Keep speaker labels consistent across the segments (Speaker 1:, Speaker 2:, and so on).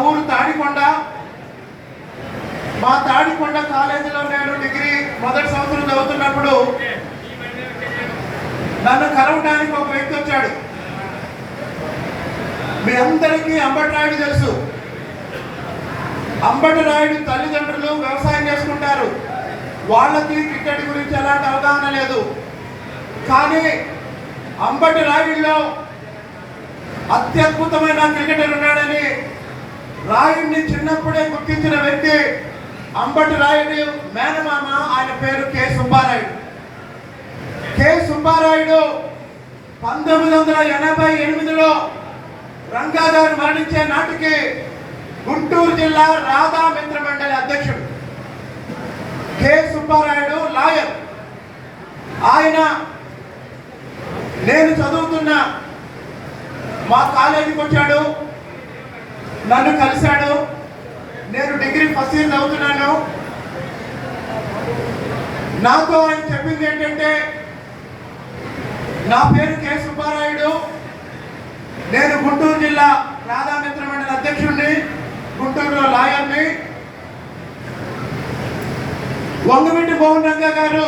Speaker 1: ఊరు తాడికొండ. మా తాడికొండ కాలేజీలో నేను డిగ్రీ మొదటి సంవత్సరం చదువుతున్నప్పుడు నన్ను కలవడానికి ఒక వ్యక్తి వచ్చాడు. మీ అందరికీ అంబటి రాయుడు తెలుసు. అంబటి రాయుడు తల్లిదండ్రులు వ్యవసాయం చేసుకుంటారు. వాళ్ళకి క్రికెట్ గురించి ఎలాంటి అవగాహన లేదు. కానీ అంబటి రాయుడులో అత్యద్భుతమైన క్రికెటర్ ఉన్నాడని రాయుడిని చిన్నప్పుడే గుర్తించిన వ్యక్తి అంబటి రాయుడు మేనమామ. ఆయన పేరు కె సుబ్బారాయుడు. కె సుబ్బారాయుడు 1988లో రంగా గారు మరణించే నాటికి గుంటూరు జిల్లా రాధా మిత్ర మండలి అధ్యక్షుడు. K Subbarayudu lawyer. ఆయన నేను చదువుతున్న మా కాలేజీకి వచ్చాడు, నన్ను కలిశాడు. నేను డిగ్రీ ఫస్ట్ ఇయర్ చదువుతున్నాను. నాతో ఆయన చెప్పింది ఏంటంటే, నా పేరు కె సుబ్బారాయుడు, నేను గుంటూరు జిల్లా రాధా మిత్ర మండలి అధ్యక్షుడిని, గుంటూరులో లాయర్ని. వంగవీటి మోహన్ రంగా గారు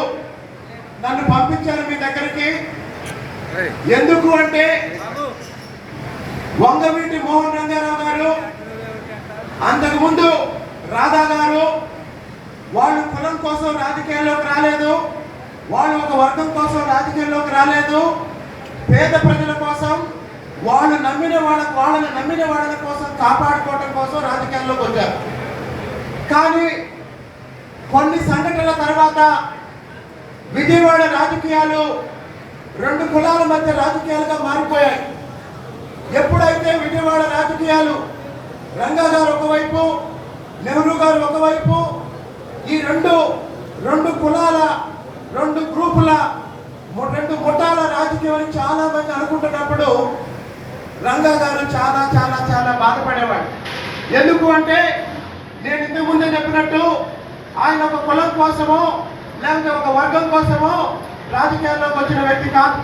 Speaker 1: నన్ను పంపించారు మీ దగ్గరికి. ఎందుకు అంటే, వంగవీటి మోహన్ రంగారావు గారు అంతకుముందు రాధా గారు వాళ్ళు కులం కోసం రాజకీయాల్లోకి రాలేదు, వాళ్ళు ఒక వర్గం కోసం రాజకీయాల్లోకి రాలేదు. పేద ప్రజల కోసం, వాళ్ళని నమ్మిన వాళ్ళ కోసం కాపాడుకోవడం కోసం రాజకీయాల్లోకి వచ్చారు. కానీ కొన్ని సంఘటనల తర్వాత విజయవాడ రాజకీయాలు రెండు కులాల మధ్య రాజకీయాలుగా మారిపోయాయి. ఎప్పుడైతే విజయవాడ రాజకీయాలు రంగా గారు ఒకవైపు, నెహ్రూ గారు ఒకవైపు, ఈ రెండు కులాల, రెండు గ్రూపుల, రెండు ముఠాల రాజకీయం చాలా మంది అనుకుంటున్నప్పుడు రంగా గారు చాలా చాలా చాలా బాధపడేవాడు. ఎందుకు అంటే, నేను ఇంతకు ముందే చెప్పినట్టు ఆయన ఒక కులం కోసమో లేకపోతే ఒక వర్గం కోసమో రాజకీయాల్లోకి వచ్చిన వ్యక్తి కాదు.